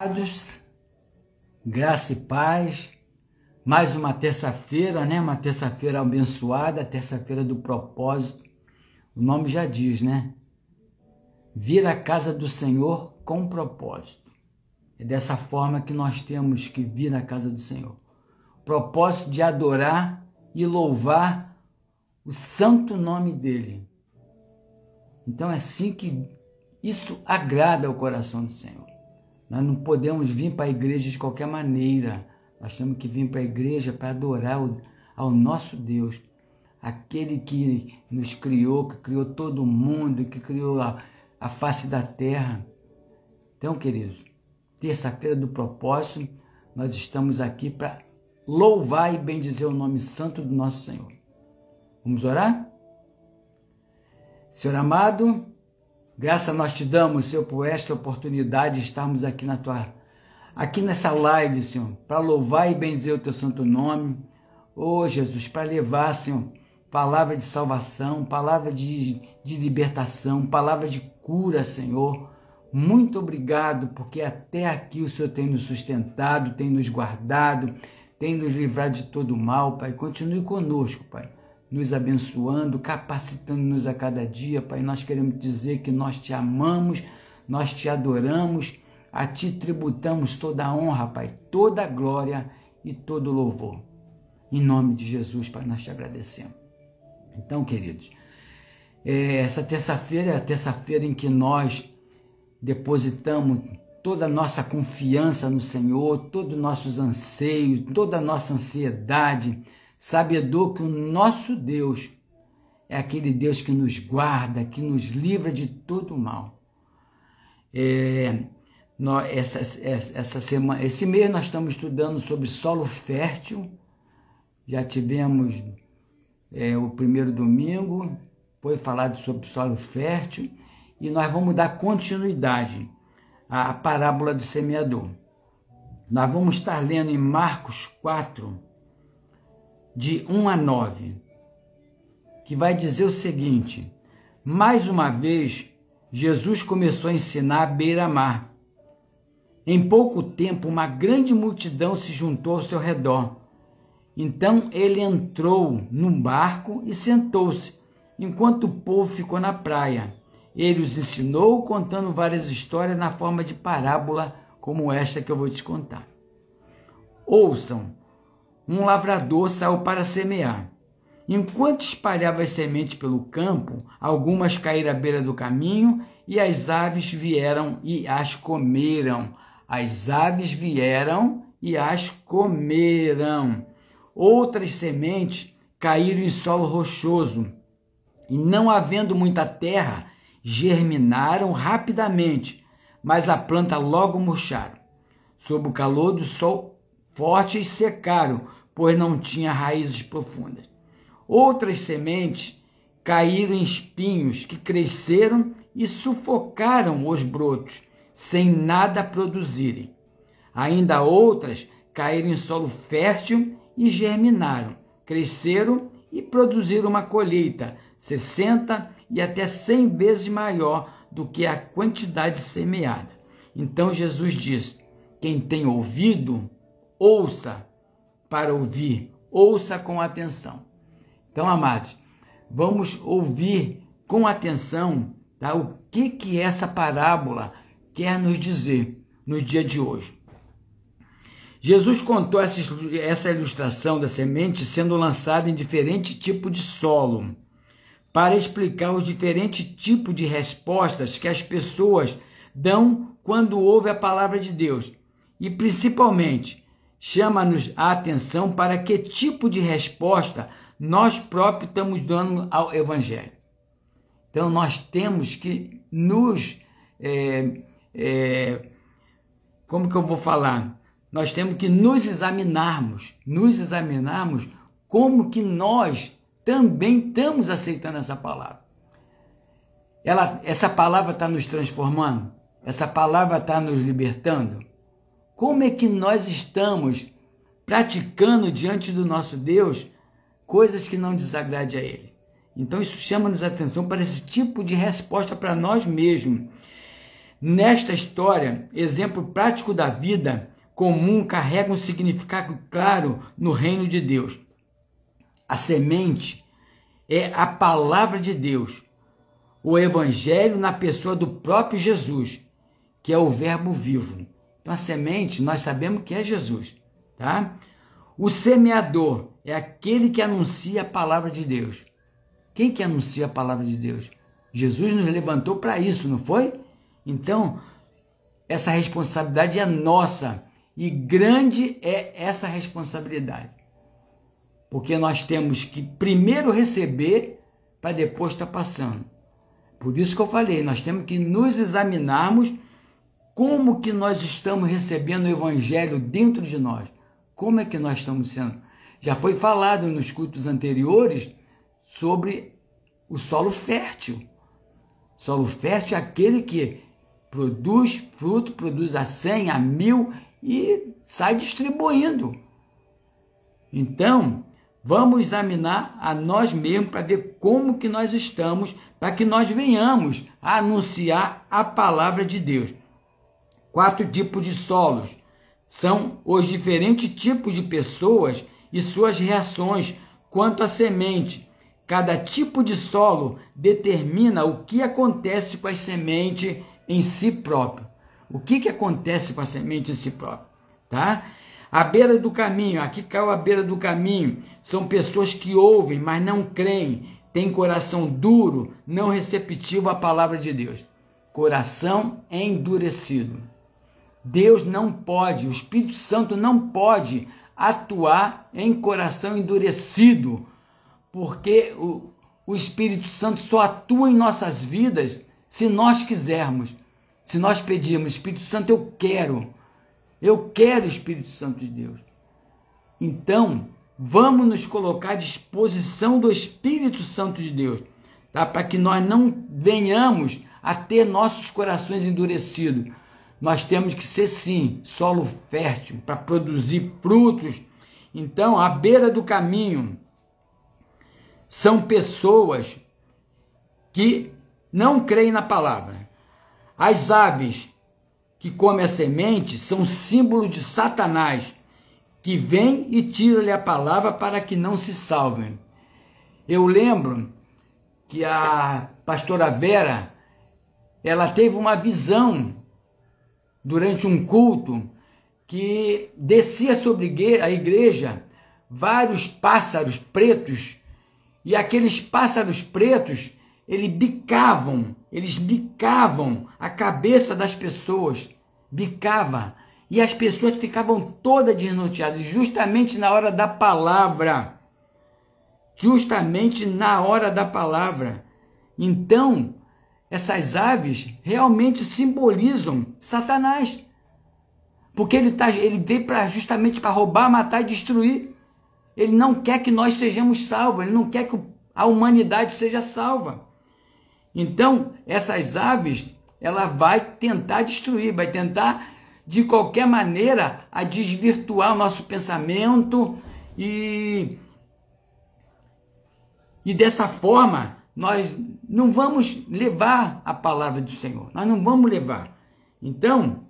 Amados, graça e paz, mais uma terça-feira, né? Uma terça-feira abençoada, terça-feira do propósito. O nome já diz, né? Vir à casa do Senhor com propósito. É dessa forma que nós temos que vir à casa do Senhor. O propósito de adorar e louvar o santo nome dEle. Então é assim que isso agrada ao coração do Senhor. Nós não podemos vir para a igreja de qualquer maneira. Nós temos que vir para a igreja para adorar ao nosso Deus. Aquele que nos criou, que criou todo mundo, que criou a face da terra. Então, queridos, terça-feira do propósito, nós estamos aqui para louvar e bendizer o nome santo do nosso Senhor. Vamos orar? Senhor amado, graça nós te damos, Senhor, por esta oportunidade de estarmos aqui nessa live, Senhor, para louvar e bendizer o teu santo nome. Oh, Jesus, para levar, Senhor, palavra de salvação, palavra de libertação, palavra de cura, Senhor. Muito obrigado, porque até aqui o Senhor tem nos sustentado, tem nos guardado, tem nos livrado de todo mal, Pai. Continue conosco, Pai, nos abençoando, capacitando-nos a cada dia, Pai. Nós queremos dizer que nós te amamos, nós te adoramos, a ti tributamos toda a honra, Pai, toda a glória e todo o louvor. Em nome de Jesus, Pai, nós te agradecemos. Então, queridos, essa terça-feira é a terça-feira em que nós depositamos toda a nossa confiança no Senhor, todos os nossos anseios, toda a nossa ansiedade, sabedor que o nosso Deus é aquele Deus que nos guarda, que nos livra de todo o mal. Essa semana, esse mês nós estamos estudando sobre solo fértil. Já tivemos o primeiro domingo, foi falado sobre solo fértil, e nós vamos dar continuidade à parábola do semeador. Nós vamos estar lendo em Marcos 4, de 1 a 9, que vai dizer o seguinte: mais uma vez, Jesus começou a ensinar à beira-mar. Em pouco tempo, uma grande multidão se juntou ao seu redor. Então ele entrou num barco e sentou-se, enquanto o povo ficou na praia. Ele os ensinou, contando várias histórias na forma de parábola, como esta que eu vou te contar. Ouçam. Um lavrador saiu para semear. Enquanto espalhava as sementes pelo campo, algumas caíram à beira do caminho e as aves vieram e as comeram. As aves vieram e as comeram. Outras sementes caíram em solo rochoso e, não havendo muita terra, germinaram rapidamente, mas a planta logo murcharam. Sob o calor do sol forte e secaram, pois não tinha raízes profundas. Outras sementes caíram em espinhos que cresceram e sufocaram os brotos, sem nada produzirem. Ainda outras caíram em solo fértil e germinaram, cresceram e produziram uma colheita 60 e até 100 vezes maior do que a quantidade semeada. Então Jesus diz: quem tem ouvido, ouça para ouvir, ouça com atenção. Então, amados, vamos ouvir com atenção, tá? O que essa parábola quer nos dizer no dia de hoje. Jesus contou essa ilustração da semente sendo lançada em diferentes tipos de solo, para explicar os diferentes tipos de respostas que as pessoas dão quando ouvem a palavra de Deus. E, principalmente, chama-nos a atenção para que tipo de resposta nós próprios estamos dando ao Evangelho. Então, nós temos que como que eu vou falar? Nós temos que nos examinarmos como que nós também estamos aceitando essa palavra. Essa palavra está nos transformando? Essa palavra está nos libertando? Como é que nós estamos praticando diante do nosso Deus coisas que não desagradem a Ele? Então isso chama-nos a atenção para esse tipo de resposta para nós mesmos. Nesta história, exemplo prático da vida comum carrega um significado claro no reino de Deus. A semente é a palavra de Deus, o evangelho na pessoa do próprio Jesus, que é o verbo vivo. Então a semente, nós sabemos que é Jesus, tá? O semeador é aquele que anuncia a palavra de Deus. Quem que anuncia a palavra de Deus? Jesus nos levantou para isso, não foi? Então, essa responsabilidade é nossa, e grande é essa responsabilidade. Porque nós temos que primeiro receber para depois estar passando. Por isso que eu falei, nós temos que nos examinarmos como que nós estamos recebendo o evangelho dentro de nós. Como é que nós estamos sendo? Já foi falado nos cultos anteriores sobre o solo fértil. Solo fértil é aquele que produz fruto, produz a 100, a 1000 e sai distribuindo. Então, vamos examinar a nós mesmos para ver como que nós estamos, para que nós venhamos a anunciar a palavra de Deus. 4 tipos de solos são os diferentes tipos de pessoas e suas reações quanto à semente. Cada tipo de solo determina o que acontece com a semente em si próprio. O que acontece com a semente em si próprio, tá? À beira do caminho, aqui caiu à beira do caminho, são pessoas que ouvem, mas não creem, têm coração duro, não receptivo à palavra de Deus. Coração endurecido. Deus não pode, o Espírito Santo não pode atuar em coração endurecido, porque o Espírito Santo só atua em nossas vidas se nós quisermos, se nós pedirmos, Espírito Santo, eu quero o Espírito Santo de Deus. Então, vamos nos colocar à disposição do Espírito Santo de Deus, tá? Para que nós não venhamos a ter nossos corações endurecidos. Nós temos que ser, sim, solo fértil para produzir frutos. Então, à beira do caminho, são pessoas que não creem na palavra. As aves que comem a semente são símbolo de Satanás, que vem e tira-lhe a palavra para que não se salvem. Eu lembro que a pastora Vera, ela teve uma visão durante um culto que descia sobre a igreja vários pássaros pretos, e aqueles pássaros pretos, eles bicavam a cabeça das pessoas, e as pessoas ficavam todas desnorteadas, justamente na hora da palavra, Então, essas aves realmente simbolizam Satanás, porque ele veio justamente para roubar, matar e destruir. Ele não quer que nós sejamos salvos, ele não quer que a humanidade seja salva. Então, essas aves, ela vai tentar destruir, vai tentar, de qualquer maneira, a desvirtuar o nosso pensamento e dessa forma, nós não vamos levar a palavra do Senhor, nós não vamos levar. Então,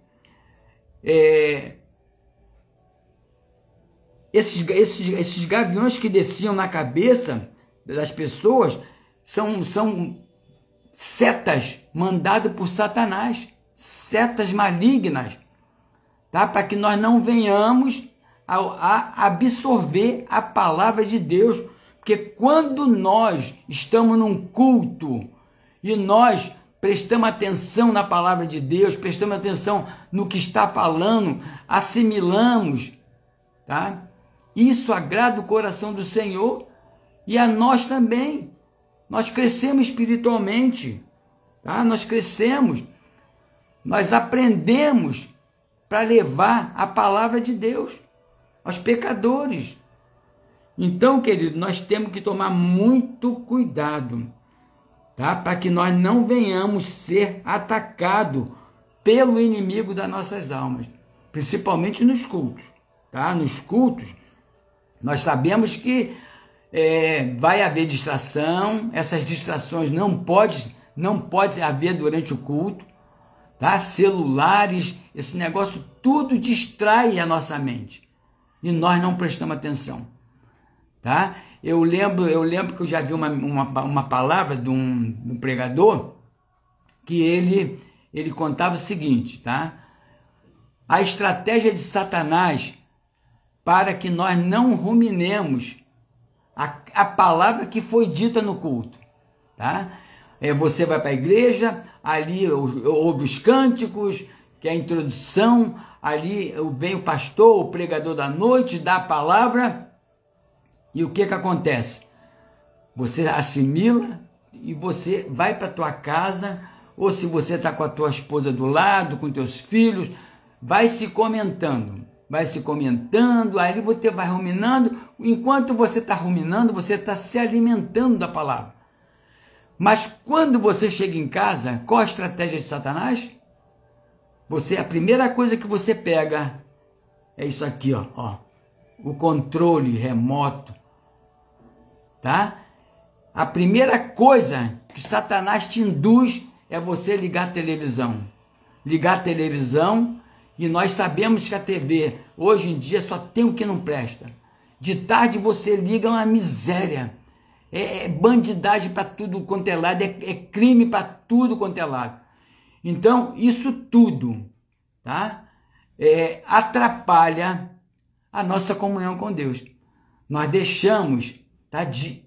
esses gaviões que desciam na cabeça das pessoas são setas mandadas por Satanás, setas malignas, tá? Para que nós não venhamos a absorver a palavra de Deus, porque quando nós estamos num culto e nós prestamos atenção na palavra de Deus, prestamos atenção no que está falando, assimilamos, tá? Isso agrada o coração do Senhor e a nós também. Nós crescemos espiritualmente, tá? Nós crescemos, nós aprendemos para levar a palavra de Deus aos pecadores. Então, querido, nós temos que tomar muito cuidado, tá? Para que nós não venhamos ser atacados pelo inimigo das nossas almas, principalmente nos cultos, tá? Nos cultos, nós sabemos que vai haver distração, essas distrações não pode haver durante o culto, tá? Celulares, esse negócio tudo distrai a nossa mente e nós não prestamos atenção, tá? Eu lembro que eu já vi uma palavra de um pregador que ele contava o seguinte, tá? A estratégia de Satanás para que nós não ruminemos a palavra que foi dita no culto, tá? Você vai para a igreja, ali ouve os cânticos, que é a introdução, ali vem o pastor, o pregador da noite, dá a palavra, e o que acontece? Você assimila e você vai para a tua casa, ou se você está com a tua esposa do lado, com teus filhos, vai se comentando, aí você vai ruminando, enquanto você está ruminando, você está se alimentando da palavra. Mas quando você chega em casa, qual a estratégia de Satanás? A primeira coisa que você pega é isso aqui, ó, o controle remoto, tá? A primeira coisa que Satanás te induz é você ligar a televisão. E nós sabemos que a TV, hoje em dia, só tem o que não presta. De tarde você liga uma miséria. É bandidagem para tudo quanto é lado, é crime para tudo quanto é lado. Então, isso tudo, tá? Atrapalha a nossa comunhão com Deus. Nós deixamos, tá, de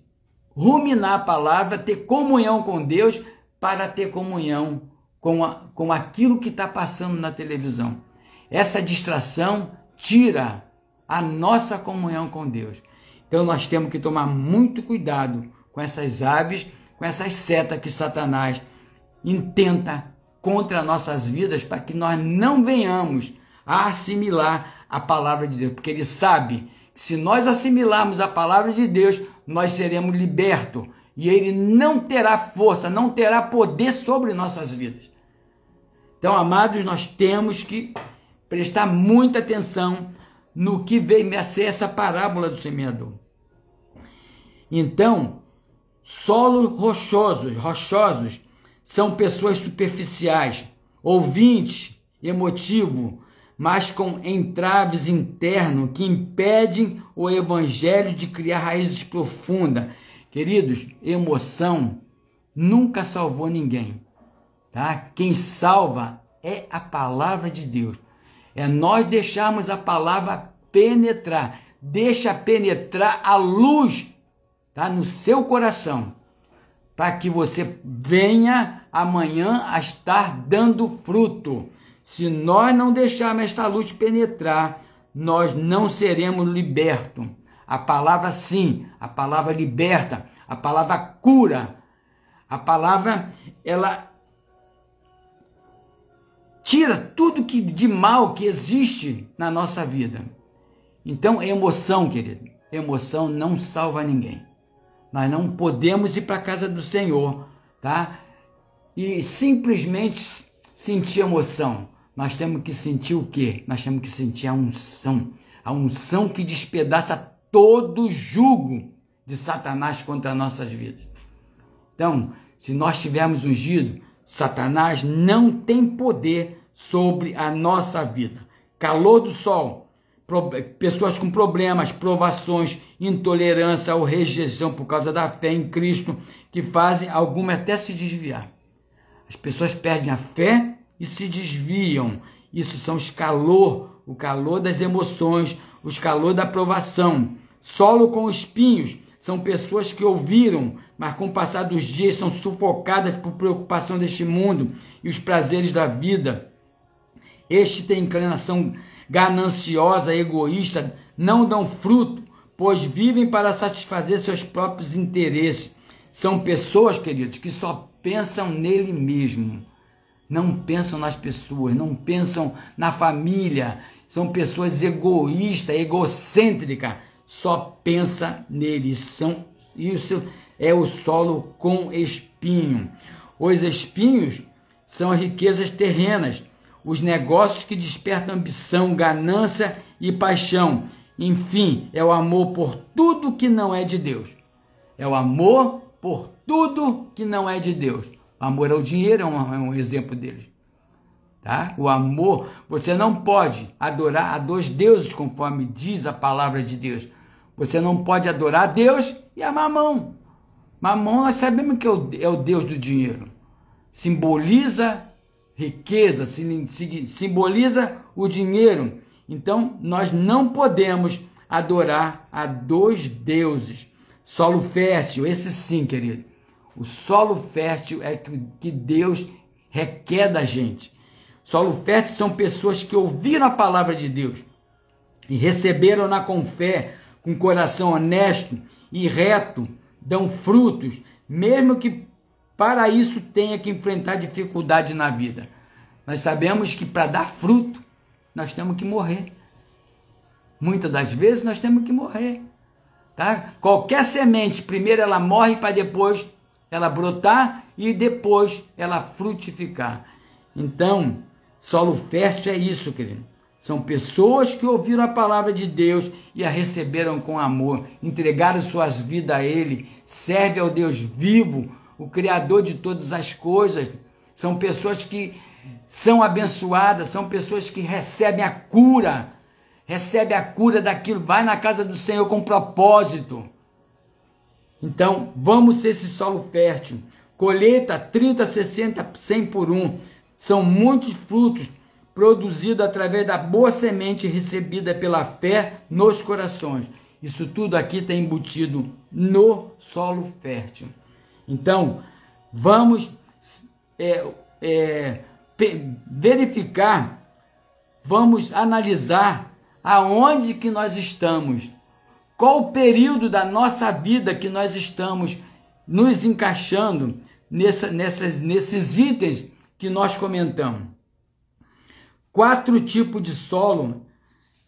ruminar a palavra, ter comunhão com Deus, para ter comunhão com aquilo que está passando na televisão. Essa distração tira a nossa comunhão com Deus. Então nós temos que tomar muito cuidado com essas aves, com essas setas que Satanás intenta contra nossas vidas, para que nós não venhamos a assimilar a palavra de Deus. Porque ele sabe que se nós assimilarmos a palavra de Deus, nós seremos libertos. E ele não terá força, não terá poder sobre nossas vidas. Então, amados, nós temos que prestar muita atenção no que veio a ser essa parábola do semeador. Então, solos rochosos são pessoas superficiais, ouvintes, emotivo, mas com entraves internos que impedem o evangelho de criar raízes profundas. Queridos, emoção nunca salvou ninguém, tá? Quem salva é a palavra de Deus. É nós deixarmos a palavra penetrar. Deixa penetrar a luz, tá, no seu coração, para que você venha amanhã a estar dando fruto. Se nós não deixarmos esta luz penetrar, nós não seremos libertos. A palavra sim, a palavra liberta, a palavra cura, a palavra, ela tira tudo de mal que existe na nossa vida. Então, emoção, querido, emoção não salva ninguém. Nós não podemos ir para a casa do Senhor, tá? E simplesmente sentir emoção. Nós temos que sentir o quê? Nós temos que sentir a unção que despedaça todo o jugo de Satanás contra nossas vidas. Então, se nós tivermos ungido, Satanás não tem poder sobre a nossa vida. Calor do sol, pessoas com problemas, provações, intolerância ou rejeição por causa da fé em Cristo, que fazem algumas até se desviar. As pessoas perdem a fé e se desviam. Isso são o calor das emoções, os calor da provação. Solo com espinhos são pessoas que ouviram, mas com o passar dos dias são sufocadas por preocupação deste mundo e os prazeres da vida. Este tem inclinação gananciosa, egoísta, não dão fruto, pois vivem para satisfazer seus próprios interesses. São pessoas, queridos, que só pensam nele mesmo. Não pensam nas pessoas, não pensam na família. São pessoas egoístas, egocêntricas, só pensa neles. Isso é o solo com espinho. Os espinhos são as riquezas terrenas, os negócios que despertam ambição, ganância e paixão. Enfim, é o amor por tudo que não é de Deus. É o amor por tudo que não é de Deus. O amor ao dinheiro é um exemplo deles. tá? O amor, você não pode adorar a dois deuses, conforme diz a palavra de Deus. Você não pode adorar a Deus e a Mamão. Mamão, nós sabemos que é o Deus do dinheiro. Simboliza riqueza, simboliza o dinheiro. Então, nós não podemos adorar a dois deuses. Solo fértil, esse sim, querido. O solo fértil é que Deus requer da gente. Solo fértil são pessoas que ouviram a palavra de Deus e receberam-na com fé, com coração honesto e reto, dão frutos, mesmo que para isso tenha que enfrentar dificuldade na vida. Nós sabemos que para dar fruto, nós temos que morrer. Muitas das vezes nós temos que morrer. Tá? Qualquer semente, primeiro ela morre para depois ela brotar e depois ela frutificar. Então, solo fértil é isso, querido. São pessoas que ouviram a palavra de Deus e a receberam com amor, entregaram suas vidas a Ele, servem ao Deus vivo, o Criador de todas as coisas. São pessoas que são abençoadas, são pessoas que recebem a cura daquilo, vai na casa do Senhor com propósito. Então, vamos ser esse solo fértil. Colheita 30, 60, 100 por 1. São muitos frutos produzidos através da boa semente recebida pela fé nos corações. Isso tudo aqui está embutido no solo fértil. Então, vamos verificar, vamos analisar aonde que nós estamos. Qual o período da nossa vida que nós estamos nos encaixando nesses itens que nós comentamos? 4 tipos de solo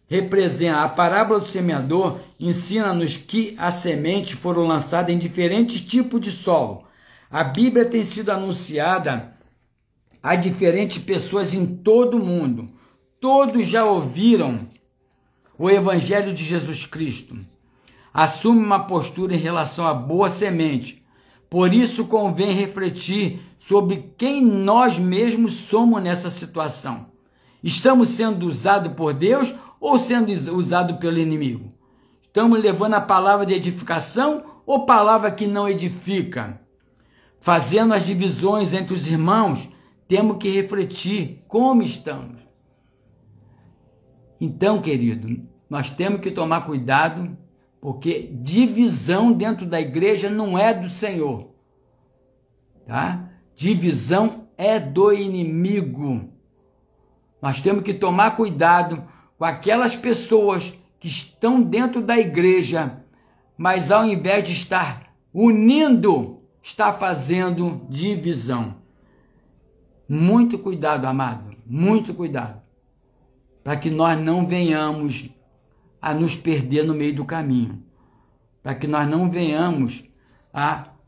representam. A parábola do semeador ensina-nos que as sementes foram lançadas em diferentes tipos de solo. A Bíblia tem sido anunciada a diferentes pessoas em todo o mundo. Todos já ouviram o Evangelho de Jesus Cristo. Assume uma postura em relação à boa semente. Por isso convém refletir sobre quem nós mesmos somos nessa situação. Estamos sendo usados por Deus ou sendo usados pelo inimigo? Estamos levando a palavra de edificação ou palavra que não edifica? Fazendo as divisões entre os irmãos, temos que refletir como estamos. Então, querido, nós temos que tomar cuidado, porque divisão dentro da igreja não é do Senhor, tá? Divisão é do inimigo. Nós temos que tomar cuidado com aquelas pessoas que estão dentro da igreja, mas ao invés de estar unindo, está fazendo divisão. Muito cuidado, amado, muito cuidado, para que nós não venhamos a nos perder no meio do caminho, para que nós não venhamos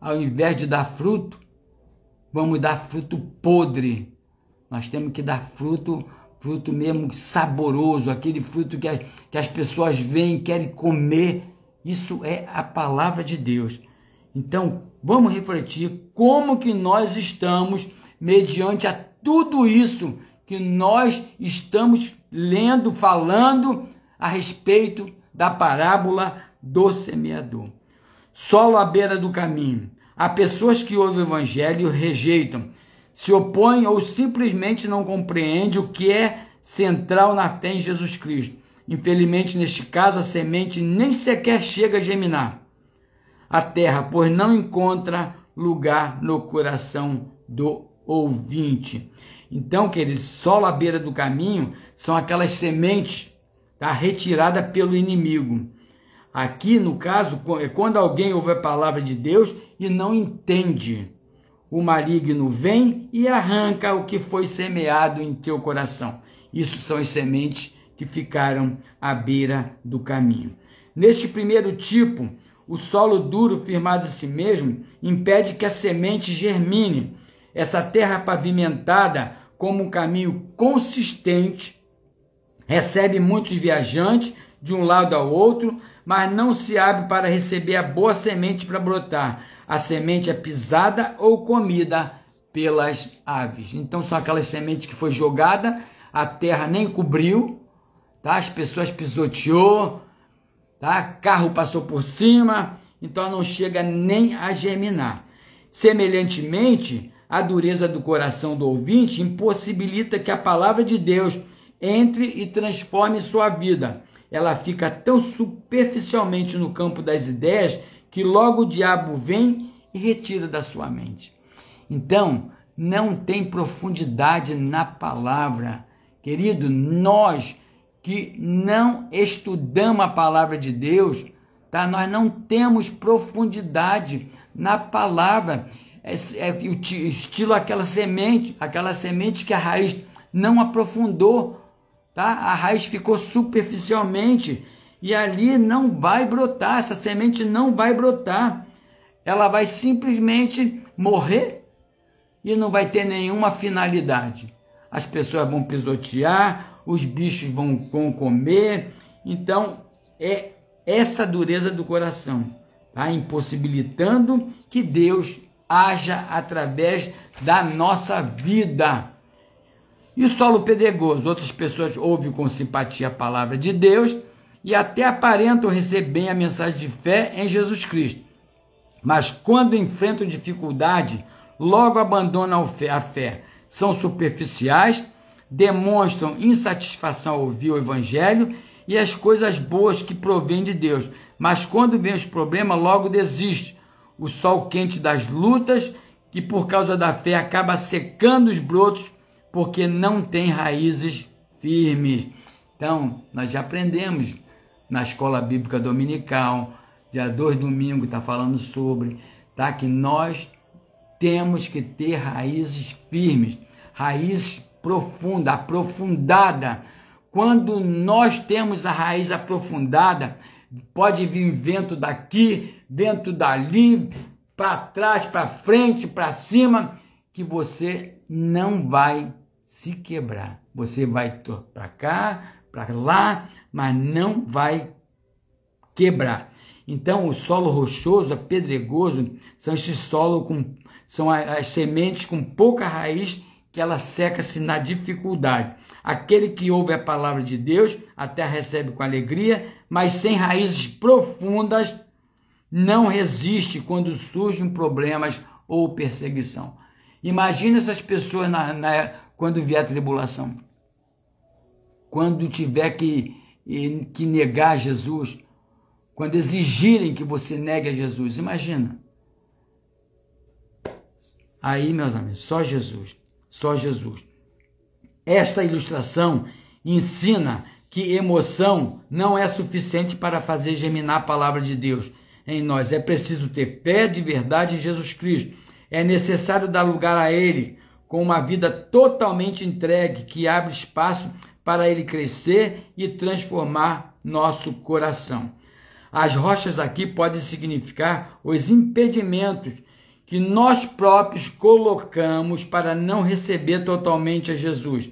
ao invés de dar fruto, vamos dar fruto podre. Nós temos que dar fruto mesmo saboroso, aquele fruto que as pessoas veem, querem comer. Isso é a palavra de Deus. Então, vamos refletir como que nós estamos mediante a tudo isso que nós estamos lendo, falando a respeito da parábola do semeador. Solo à beira do caminho. Há pessoas que ouvem o evangelho e o rejeitam, se opõem ou simplesmente não compreendem o que é central na fé em Jesus Cristo. Infelizmente, neste caso, a semente nem sequer chega a germinar a terra, pois não encontra lugar no coração do ouvinte. Então, queridos, solo à beira do caminho são aquelas sementes retirada pelo inimigo. Aqui, no caso, é quando alguém ouve a palavra de Deus e não entende. O maligno vem e arranca o que foi semeado em teu coração. Isso são as sementes que ficaram à beira do caminho. Neste primeiro tipo, o solo duro, firmado em si mesmo, impede que a semente germine. Essa terra pavimentada, como um caminho consistente, recebe muitos viajantes de um lado ao outro, mas não se abre para receber a boa semente para brotar. A semente é pisada ou comida pelas aves. Então são aquelas sementes que foi jogada, a terra nem cobriu, tá? As pessoas pisoteou, tá? Carro passou por cima, então não chega nem a germinar. Semelhantemente, a dureza do coração do ouvinte impossibilita que a palavra de Deus entre e transforme sua vida. Ela fica tão superficialmente no campo das ideias que logo o diabo vem e retira da sua mente. Então, não tem profundidade na palavra. Querido, nós que não estudamos a palavra de Deus, tá? Nós não temos profundidade na palavra. É o estilo aquela semente que a raiz não aprofundou, tá? A raiz ficou superficialmente e ali não vai brotar, essa semente não vai brotar. Ela vai simplesmente morrer e não vai ter nenhuma finalidade. As pessoas vão pisotear, os bichos vão comer. Então, é essa dureza do coração, tá? Impossibilitando que Deus haja através da nossa vida. E o solo pedregoso? Outras pessoas ouvem com simpatia a palavra de Deus e até aparentam receber bem a mensagem de fé em Jesus Cristo. Mas quando enfrentam dificuldade, logo abandonam a fé. São superficiais, demonstram insatisfação ao ouvir o evangelho e as coisas boas que provêm de Deus. Mas quando vem os problemas, logo desiste. O sol quente das lutas, que por causa da fé acaba secando os brotos, porque não tem raízes firmes. Então, nós já aprendemos na escola bíblica dominical, dia 2 domingo está falando sobre, tá? Que nós temos que ter raízes firmes, raízes profundas, aprofundada. Quando nós temos a raiz aprofundada, pode vir vento daqui, vento dali, para trás, para frente, para cima, que você não vai se quebrar. Você vai para cá, para lá, mas não vai quebrar. Então, o solo rochoso, pedregoso, são esses solos são as sementes com pouca raiz que ela seca-se na dificuldade. Aquele que ouve a palavra de Deus, a terra recebe com alegria, mas sem raízes profundas, não resiste quando surgem problemas ou perseguição. Imagina essas pessoas quando vier a tribulação. Quando tiver que negar Jesus, quando exigirem que você negue a Jesus, imagina. Aí, meus amigos, só Jesus, só Jesus. Esta ilustração ensina que emoção não é suficiente para fazer germinar a palavra de Deus em nós. É preciso ter fé de verdade em Jesus Cristo. É necessário dar lugar a Ele com uma vida totalmente entregue, que abre espaço para Ele crescer e transformar nosso coração. As rochas aqui podem significar os impedimentos que nós próprios colocamos para não receber totalmente a Jesus.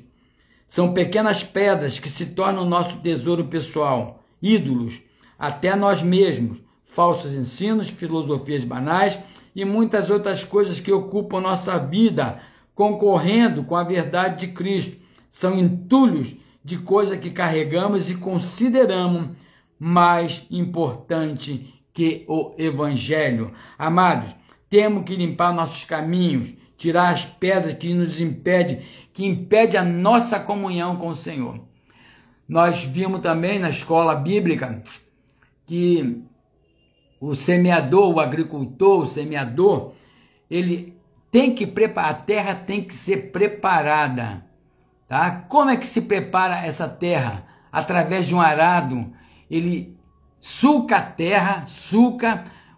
São pequenas pedras que se tornam nosso tesouro pessoal, ídolos, até nós mesmos, falsos ensinos, filosofias banais e muitas outras coisas que ocupam nossa vida, concorrendo com a verdade de Cristo. São entulhos de coisas que carregamos e consideramos mais importante que o Evangelho. Amados, temos que limpar nossos caminhos, tirar as pedras que nos impedem, que impede a nossa comunhão com o Senhor. Nós vimos também na escola bíblica que o semeador, o agricultor, o semeador, ele tem que preparar, a terra tem que ser preparada, tá? Como é que se prepara essa terra? Através de um arado. Ele sulca a terra,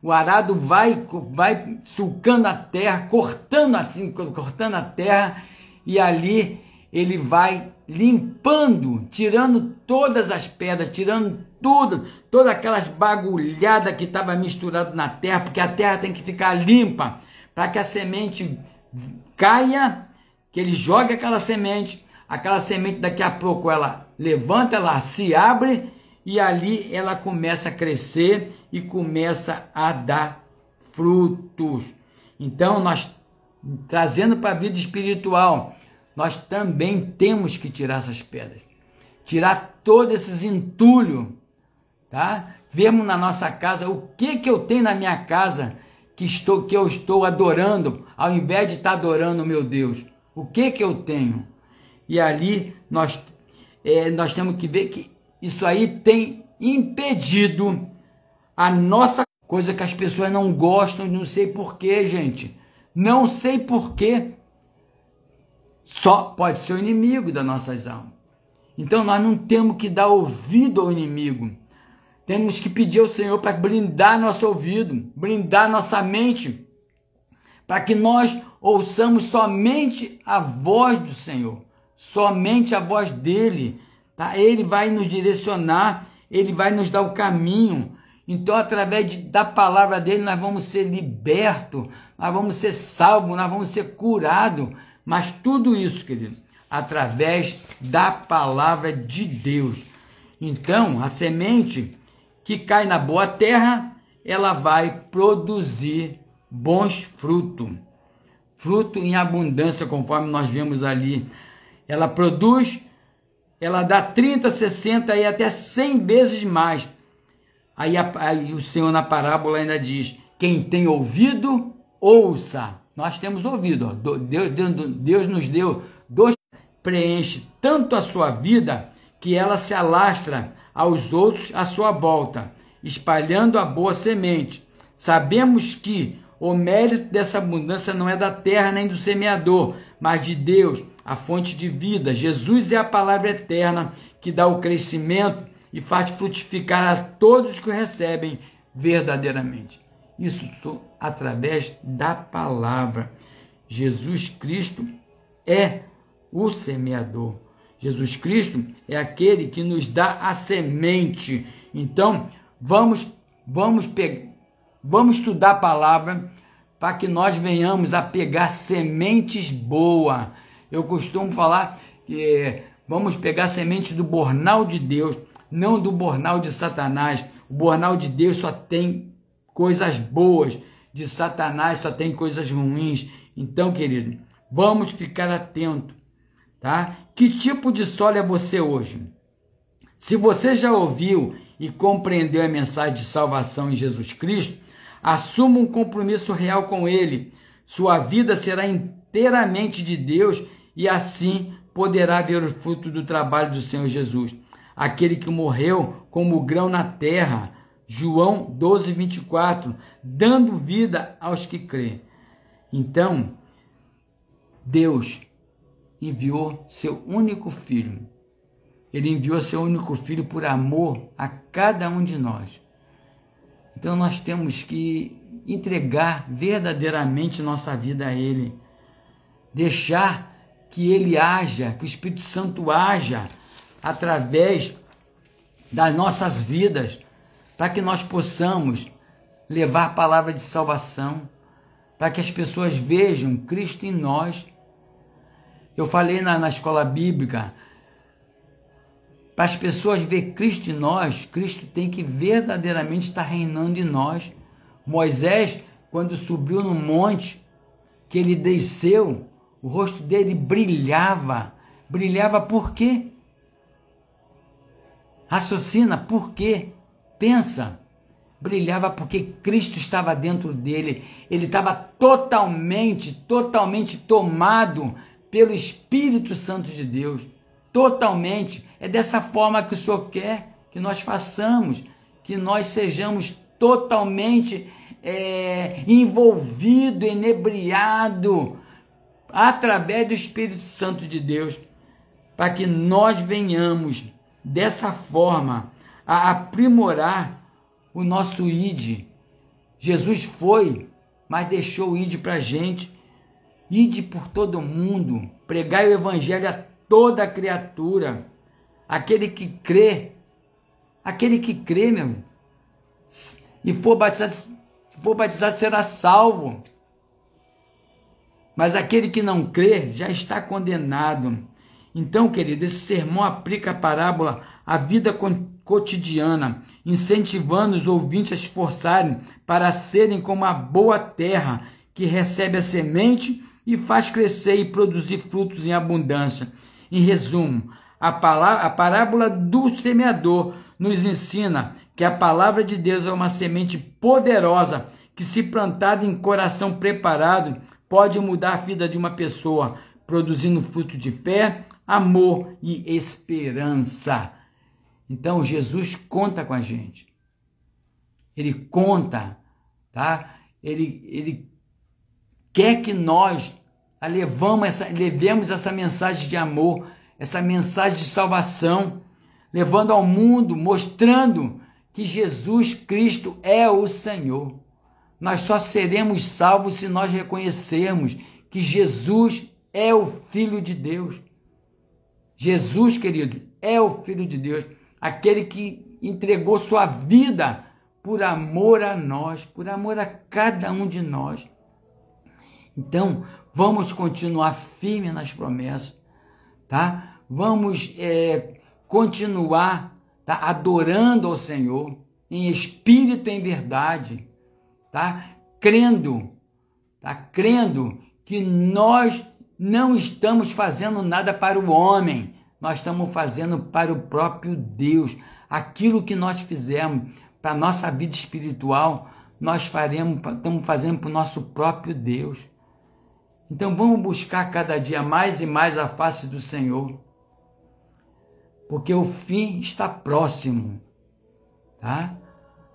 o arado vai sulcando a terra, cortando a terra, e ali ele vai limpando, tirando todas as pedras, tirando tudo, todas aquelas bagulhadas que estava misturado na terra, porque a terra tem que ficar limpa, para que a semente caia, que ele jogue aquela semente daqui a pouco ela levanta, ela se abre, e ali ela começa a crescer e começa a dar frutos. Então nós trazendo para a vida espiritual, nós também temos que tirar essas pedras, tirar todos esses entulhos, tá? Vemos na nossa casa o que eu tenho na minha casa que eu estou adorando, ao invés de estar adorando o meu Deus. O que eu tenho? E ali nós temos que ver que isso aí tem impedido a nossa coisa, que as pessoas não gostam, não sei porquê, gente. Não sei porquê. Só pode ser o inimigo das nossas almas. Então nós não temos que dar ouvido ao inimigo. Temos que pedir ao Senhor para blindar nosso ouvido, blindar nossa mente, para que nós ouçamos somente a voz do Senhor, somente a voz dele, tá? Ele vai nos direcionar, ele vai nos dar o caminho. Então, através da palavra dele, nós vamos ser libertos, nós vamos ser salvos, nós vamos ser curados. Mas tudo isso, querido, através da palavra de Deus. Então, a semente que cai na boa terra, ela vai produzir bons frutos. Fruto em abundância, conforme nós vemos ali. Ela produz, ela dá 30, 60 e até 100 vezes mais. Aí o Senhor na parábola ainda diz: quem tem ouvido, ouça. Nós temos ouvido, ó. Deus nos deu dois. Preenche tanto a sua vida que ela se alastra aos outros à sua volta, espalhando a boa semente. Sabemos que o mérito dessa abundância não é da terra nem do semeador, mas de Deus, a fonte de vida. Jesus é a palavra eterna que dá o crescimento e faz frutificar a todos que o recebem verdadeiramente. Isso através da palavra. Jesus Cristo é o semeador. Jesus Cristo é aquele que nos dá a semente. Então, vamos estudar a palavra para que nós venhamos a pegar sementes boas. Eu costumo falar que vamos pegar sementes do bornal de Deus, não do bornal de Satanás. O bornal de Deus só tem coisas boas, de Satanás só tem coisas ruins. Então, querido, vamos ficar atentos, tá? Que tipo de solo é você hoje? Se você já ouviu e compreendeu a mensagem de salvação em Jesus Cristo, assuma um compromisso real com Ele. Sua vida será inteiramente de Deus e assim poderá ver o fruto do trabalho do Senhor Jesus, aquele que morreu como grão na terra. João 12, 24, dando vida aos que crêem. Então, Deus enviou seu único filho. Ele enviou seu único filho por amor a cada um de nós. Então nós temos que entregar verdadeiramente nossa vida a Ele. Deixar que Ele haja, que o Espírito Santo haja através das nossas vidas, para que nós possamos levar a palavra de salvação, para que as pessoas vejam Cristo em nós. Eu falei na escola bíblica, para as pessoas verem Cristo em nós, Cristo tem que verdadeiramente estar reinando em nós. Moisés, quando subiu no monte, que ele desceu, o rosto dele brilhava. Brilhava por quê? Raciocina, por quê? Pensa. Brilhava porque Cristo estava dentro dele. Ele estava totalmente tomado pelo Espírito Santo de Deus. Totalmente. É dessa forma que o Senhor quer que nós façamos, que nós sejamos totalmente envolvido, inebriado, através do Espírito Santo de Deus, para que nós venhamos, dessa forma, a aprimorar o nosso ID. Jesus foi, mas deixou o ID para a gente. Ide por todo mundo, pregai o evangelho a toda criatura. Aquele que crê, meu irmão, e for batizado será salvo. Mas aquele que não crê já está condenado. Então, querido, esse sermão aplica a parábola à vida cotidiana, incentivando os ouvintes a se esforçarem para serem como a boa terra que recebe a semente e faz crescer e produzir frutos em abundância. Em resumo, a parábola do semeador nos ensina que a palavra de Deus é uma semente poderosa que, se plantada em coração preparado, pode mudar a vida de uma pessoa, produzindo fruto de fé, amor e esperança. Então, Jesus conta com a gente. Ele conta, tá? Ele quer que nós levemos essa mensagem de amor, essa mensagem de salvação, levando ao mundo, mostrando que Jesus Cristo é o Senhor. Nós só seremos salvos se nós reconhecermos que Jesus é o Filho de Deus. Jesus, querido, é o Filho de Deus, aquele que entregou sua vida por amor a nós, por amor a cada um de nós. Então, vamos continuar firme nas promessas, tá? Vamos continuar, tá, adorando ao Senhor em espírito e em verdade, tá? Crendo que nós não estamos fazendo nada para o homem, nós estamos fazendo para o próprio Deus. Aquilo que nós fizemos para a nossa vida espiritual, estamos fazendo para o nosso próprio Deus. Então vamos buscar cada dia mais e mais a face do Senhor, porque o fim está próximo, tá?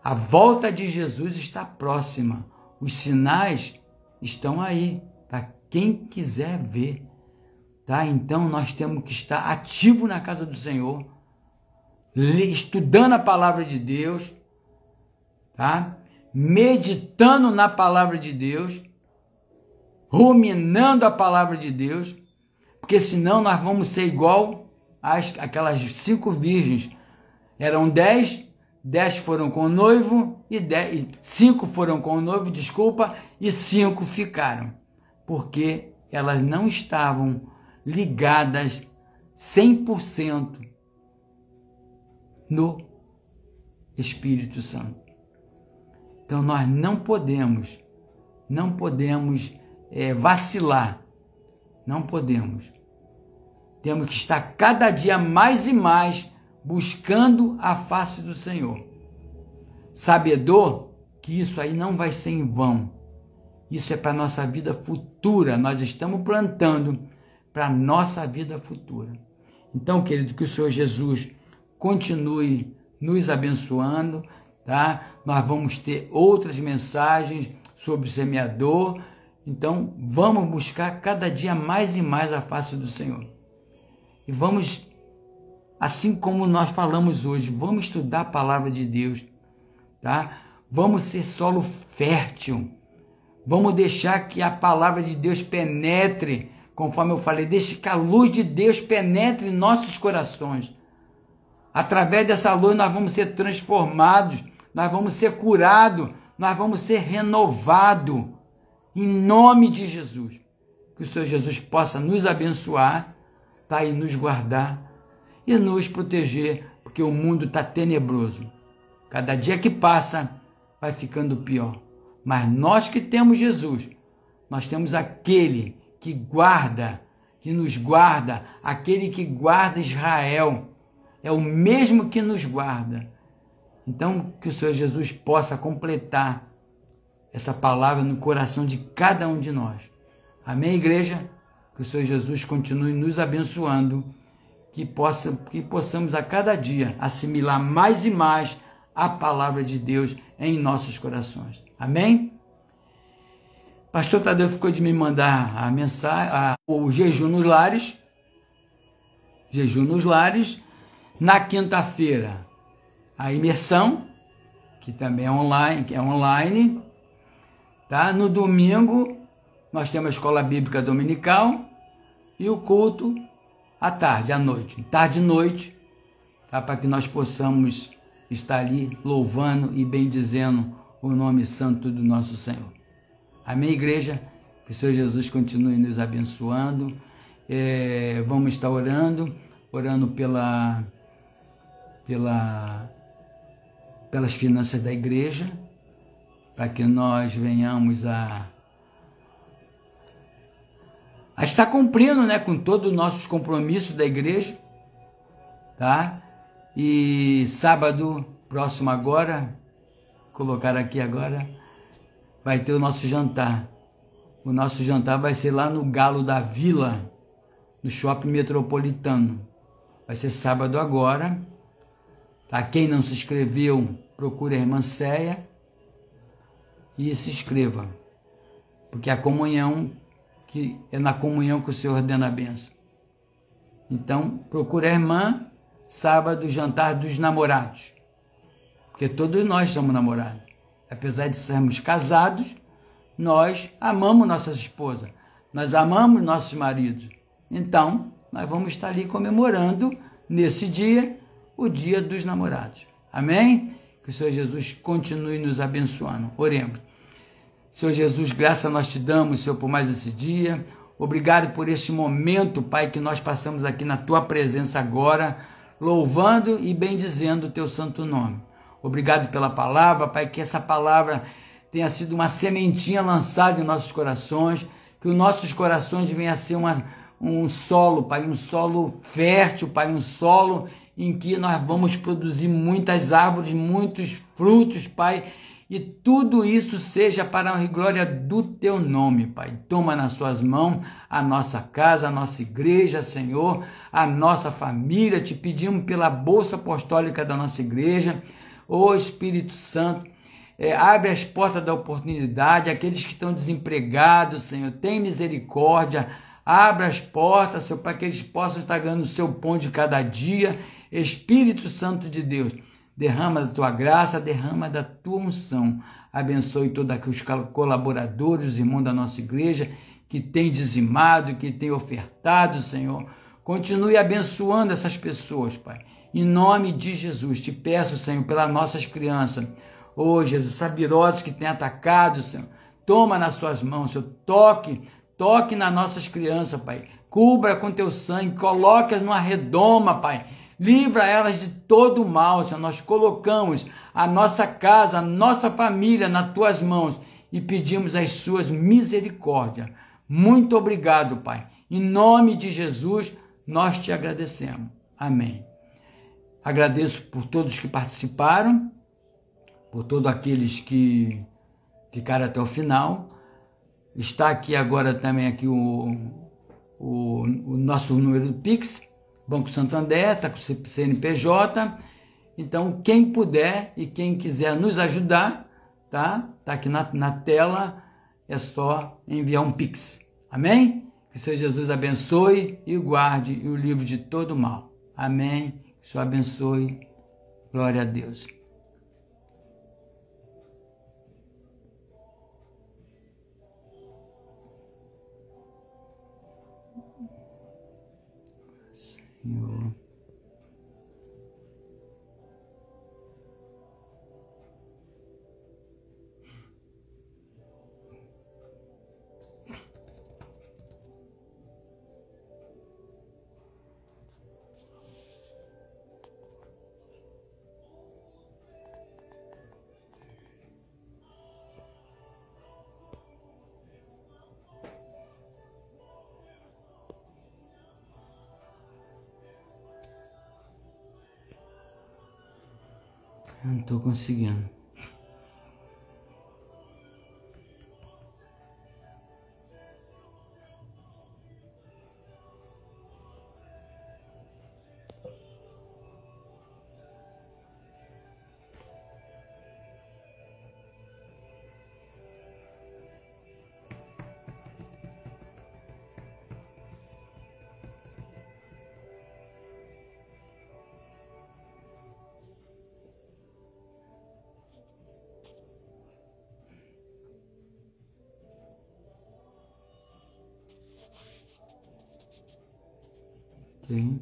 A volta de Jesus está próxima. Os sinais estão aí para quem quiser ver, tá? Então nós temos que estar ativo na casa do Senhor, estudando a palavra de Deus, tá? Meditando na palavra de Deus, ruminando a palavra de Deus, porque senão nós vamos ser igual aquelas 5 virgens. Eram 10 foram com o noivo, 5 foram com o noivo, e 5 ficaram, porque elas não estavam ligadas 100% no Espírito Santo. Então nós não podemos vacilar, não podemos. Temos que estar cada dia mais e mais buscando a face do Senhor, sabedor que isso aí não vai ser em vão. Isso é para a nossa vida futura, nós estamos plantando para a nossa vida futura. Então, querido, que o Senhor Jesus continue nos abençoando, tá? Nós vamos ter outras mensagens sobre o semeador. Então, vamos buscar cada dia mais e mais a face do Senhor. E vamos, assim como nós falamos hoje, vamos estudar a palavra de Deus, tá? Vamos ser solo fértil. Vamos deixar que a palavra de Deus penetre, conforme eu falei, deixe que a luz de Deus penetre em nossos corações. Através dessa luz nós vamos ser transformados, nós vamos ser curados, nós vamos ser renovados. Em nome de Jesus. Que o Senhor Jesus possa nos abençoar, tá? E nos guardar e nos proteger, porque o mundo está tenebroso. Cada dia que passa vai ficando pior. Mas nós que temos Jesus, nós temos aquele que guarda, que nos guarda, aquele que guarda Israel. É o mesmo que nos guarda. Então, que o Senhor Jesus possa completar essa palavra no coração de cada um de nós. Amém, igreja? Que o Senhor Jesus continue nos abençoando, que possamos a cada dia assimilar mais e mais a palavra de Deus em nossos corações. Amém? Pastor Tadeu ficou de me mandar a mensagem, o jejum nos lares. Jejum nos lares. Na quinta-feira, a imersão, que também é online, tá? No domingo, nós temos a escola bíblica dominical e o culto à tarde, à noite, tarde e noite, tá? Para que nós possamos estar ali louvando e bendizendo o nome santo do nosso Senhor. Amém, igreja? Que o Senhor Jesus continue nos abençoando. Vamos estar orando pelas finanças da igreja, para que nós venhamos a a estar cumprindo, né, com todos os nossos compromissos da igreja, tá? E sábado próximo agora, colocar aqui agora, vai ter o nosso jantar. O nosso jantar vai ser lá no Galo da Vila, no Shopping Metropolitano. Vai ser sábado agora, tá? Quem não se inscreveu, procure a irmã Céia e se inscreva, porque a comunhão, que é na comunhão que o Senhor ordena a bênção. Então, procure a irmã, sábado, jantar dos namorados, porque todos nós somos namorados. Apesar de sermos casados, nós amamos nossas esposas, nós amamos nossos maridos. Então, nós vamos estar ali comemorando, nesse dia, o dia dos namorados. Amém? Que o Senhor Jesus continue nos abençoando. Oremos. Senhor Jesus, graça nós te damos, Senhor, por mais esse dia. Obrigado por este momento, Pai, que nós passamos aqui na Tua presença agora, louvando e bendizendo o Teu santo nome. Obrigado pela palavra, Pai, que essa palavra tenha sido uma sementinha lançada em nossos corações, que os nossos corações venham a ser um solo, Pai, um solo fértil, Pai, um solo em que nós vamos produzir muitas árvores, muitos frutos, Pai, e tudo isso seja para a honra e glória do Teu nome, Pai. Toma nas Suas mãos a nossa casa, a nossa igreja, Senhor, a nossa família. Te pedimos pela bolsa apostólica da nossa igreja. Ô Espírito Santo, abre as portas da oportunidade, aqueles que estão desempregados, Senhor, tem misericórdia, abre as portas, Senhor, para que eles possam estar ganhando o seu pão de cada dia. Espírito Santo de Deus, derrama da Tua graça, derrama da Tua unção, abençoe todos aqui os colaboradores, os irmãos da nossa igreja, que tem dizimado, que tem ofertado, Senhor, continue abençoando essas pessoas, Pai. Em nome de Jesus, te peço, Senhor, pelas nossas crianças. Ô Jesus, essa virose que tem atacado, Senhor, toma nas Suas mãos, Senhor, toque nas nossas crianças, Pai. Cubra com Teu sangue, coloque-as numa redoma, Pai. Livra elas de todo o mal, Senhor. Nós colocamos a nossa casa, a nossa família nas Tuas mãos e pedimos as Suas misericórdias. Muito obrigado, Pai. Em nome de Jesus, nós te agradecemos. Amém. Agradeço por todos que participaram, por todos aqueles que ficaram até o final. Está aqui agora também aqui o nosso número do Pix, Banco Santander, está com o CNPJ. Então, quem puder e quem quiser nos ajudar, tá aqui na tela, é só enviar um Pix. Amém? Que o Senhor Jesus abençoe e guarde e o livre de todo mal. Amém? Que o Senhor abençoe. Glória a Deus. Senhor. Eu não estou conseguindo. Sim.